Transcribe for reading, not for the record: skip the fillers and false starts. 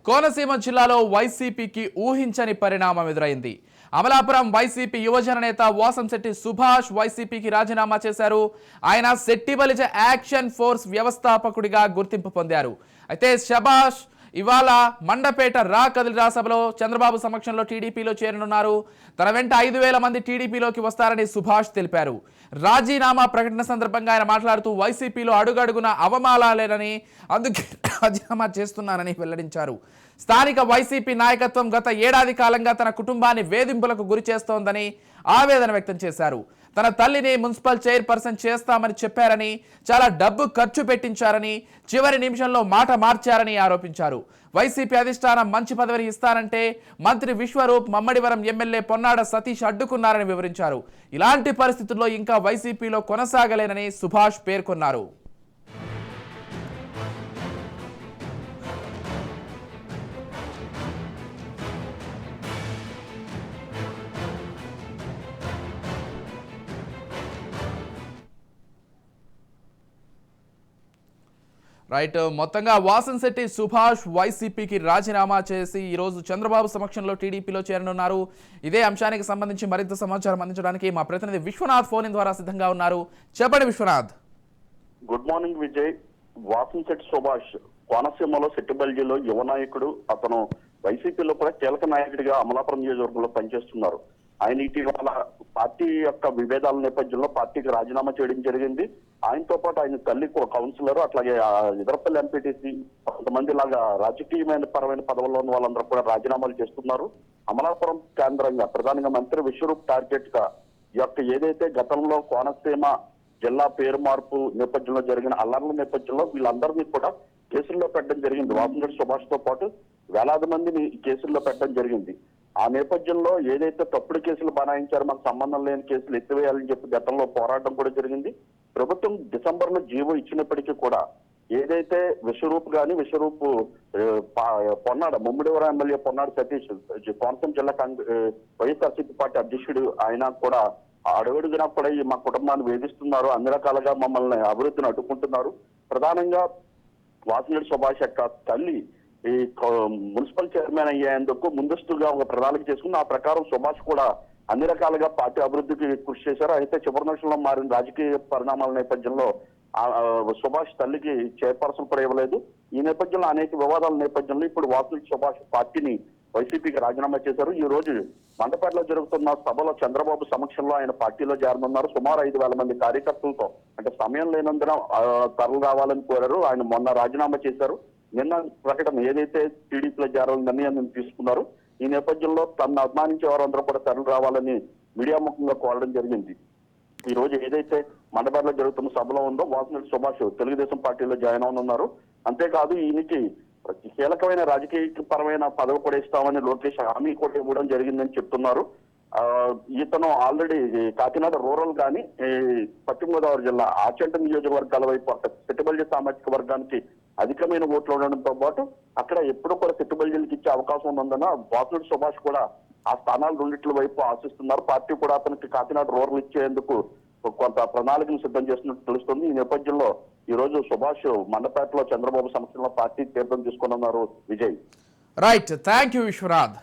కోనసీమ జిల్లాలో వైసీపీకి ఊహించని పరిణామం ఎదురైంది. అమలాపురం వైసీపీ యువజన నేత వాసంశెట్టి సుభాష్ వైసీపీకి రాజీనామా చేశారు. ఆయన శెట్టిబలిజ యాక్షన్ ఫోర్స్ వ్యవస్థాపకుడిగా గుర్తింపు పొందారు. అయితే సుభాష్ ఇవాళ మండపేట కదిలిరా సభలో చంద్రబాబు సమక్షంలో టీడీపీలో చేరనున్నారు. తన వెంట 5,000 మంది టీడీపీలోకి వస్తారని సుభాష్ తెలిపారు. రాజీనామా ప్రకటన సందర్భంగా ఆయన మాట్లాడుతూ వైసీపీలో అడుగడుగున అవమానాలేనని, అందుకే రాజీనామా చేస్తున్నానని వెల్లడించారు. స్థానిక వైసీపీ నాయకత్వం గత ఏడాది కాలంగా తన కుటుంబాన్ని వేధింపులకు గురి చేస్తోందని ఆవేదన వ్యక్తం చేశారు. తన తల్లిని మున్సిపల్ చైర్పర్సన్ చేస్తామని చెప్పారని, చాలా డబ్బు ఖర్చు పెట్టించారని, చివరి నిమిషంలో మాట మార్చారని ఆరోపించారు. వైసీపీ అధిష్టానం మంచి పదవిని ఇస్తానంటే మంత్రి విశ్వరూప్, మమ్మడివరం ఎమ్మెల్యే పొన్నాడ సతీష్ అడ్డుకున్నారని వివరించారు. ఇలాంటి పరిస్థితుల్లో ఇంకా వైసీపీలో కొనసాగలేనని సుభాష్ పేర్కొన్నారు. రైట్, మొత్తంగా వాసంశెట్టి సుభాష్ వైసీపీకి రాజీనామా చేసి ఈరోజు చంద్రబాబు సమక్షంలో టీడీపీలో చేరనున్నారు. ఇదే అంశానికి సంబంధించి మరింత సమాచారం అందించడానికి మా ప్రతినిధి విశ్వనాథ్ ఫోన్ ద్వారా సిద్ధంగా ఉన్నారు. చెప్పండి విశ్వనాథ్. Good morning Vijay. వాసంశెట్టి సుభాష్ కోనసీమలో సెట్టిబల్జిలో యువ నాయకుడు. అతను వైసీపీలో కూడా కీలక నాయకుడిగా అమలాపురం నియోజకవర్గంలో పనిచేస్తున్నారు. ఆయన ఇటీవల పార్టీ యొక్క విభేదాల నేపథ్యంలో పార్టీకి రాజీనామా చేయడం జరిగింది. ఆయనతో పాటు ఆయన తల్లి కౌన్సిలర్, అట్లాగే ఇదరపల్లి ఎంపీటీసీ, కొంతమంది లాగా రాజకీయమైన పరమైన పదవుల్లో ఉన్న వాళ్ళందరూ కూడా రాజీనామాలు చేస్తున్నారు. అమలాపురం కేంద్రంగా ప్రధానంగా మంత్రి విశ్వరూప్ టార్గెట్ గా ఈ యొక్క ఏదైతే గతంలో కోనసీమ జిల్లా పేరు మార్పు నేపథ్యంలో జరిగిన అల్లర్ల నేపథ్యంలో వీళ్ళందరినీ కూడా కేసుల్లో పెట్టడం జరిగింది. వాసంశెట్టి సుభాష్ తో పాటు వేలాది మందిని కేసుల్లో పెట్టడం జరిగింది. ఆ నేపథ్యంలో ఏదైతే తప్పుడు కేసులు బనాయించారో, మనకు సంబంధం లేని కేసులు ఎత్తివేయాలని చెప్పి గతంలో పోరాటం కూడా జరిగింది. ప్రభుత్వం డిసెంబర్ లో జీవో ఇచ్చినప్పటికీ కూడా ఏదైతే విశ్వరూప్ పొన్నాడు, ముమ్మడివరం ఎమ్మెల్యే పొన్నాడు సతీష్, కోనసీమ జిల్లా వైఎస్ఆర్సీపీ పార్టీ అధ్యక్షుడు, ఆయన కూడా అడుగడుగునా కూడా మా కుటుంబాన్ని వేధిస్తున్నారు, అన్ని రకాలుగా మమ్మల్ని అభివృద్ధిని అడ్డుకుంటున్నారు. ప్రధానంగా వాసంశెట్టి సుభాష్ యొక్క తల్లి ఈ మున్సిపల్ చైర్మన్ అయ్యేందుకు ముందస్తుగా ఒక ప్రణాళిక చేసుకుని ఆ ప్రకారం సుభాష్ కూడా అన్ని రకాలుగా పార్టీ అభివృద్ధికి కృషి చేశారు. అయితే చివరి నిమిషంలో మారిన రాజకీయ పరిణామాల నేపథ్యంలో సుభాష్ తల్లికి చైర్పర్సన్ కూడా ఇవ్వలేదు. ఈ నేపథ్యంలో అనేక వివాదాల నేపథ్యంలో ఇప్పుడు వాసంశెట్టి సుభాష్ పార్టీని వైసీపీకి రాజీనామా చేశారు. ఈ రోజు మండపేటలో జరుగుతున్న సభలో చంద్రబాబు సమక్షంలో ఆయన పార్టీలో చేరనున్నారు. సుమారు 5,000 మంది కార్యకర్తలతో, అంటే సమయం లేనందున తరలి రావాలని కోరారు. ఆయన మొన్న రాజీనామా చేశారు. నిన్న ప్రకటన ఏదైతే టీడీపీలో చేరాలని నిర్ణయాన్ని తీసుకున్నారు. ఈ నేపథ్యంలో తనను అభిమానించే వారందరూ కూడా తరలి రావాలని మీడియా ముఖంగా కోరడం జరిగింది. ఈ రోజు ఏదైతే మండపేటలో జరుగుతున్న సభలో ఉందో వాసంశెట్టి సుభాష్ తెలుగుదేశం పార్టీలో జాయిన్ అవనున్నారు. అంతేకాదు ఈయనకి కీలకమైన రాజకీయ పరమైన పదవి కూడా ఇస్తామని లోకేష్ హామీ కూడా ఇవ్వడం జరిగిందని చెప్తున్నారు. ఇతను ఆల్రెడీ కాకినాడ రూరల్ కానీ పశ్చిమ గోదావరి జిల్లా ఆచంట నియోజకవర్గాల వైపు సెట్టిబల్జి సామాజిక వర్గానికి అధికమైన ఓట్లు ఉండడంతో పాటు అక్కడ ఎప్పుడు కూడా సెట్టిబల్జీలకు ఇచ్చే అవకాశం ఉన్నందున వాసంశెట్టి సుభాష్ కూడా ఆ స్థానాలు రెండిట్ల వైపు ఆశిస్తున్నారు. పార్టీ కూడా అతనికి కాకినాడ రూరల్ ఇచ్చేందుకు కొంత ప్రణాళికను సిద్ధం చేస్తున్నట్టు తెలుస్తుంది. ఈ నేపథ్యంలో ఈ రోజు సుభాష్ మండపేటలో చంద్రబాబు సమక్షంలో పార్టీ తీర్థం తీసుకున్నారు. Vijay. Right, thank you Vishwanath.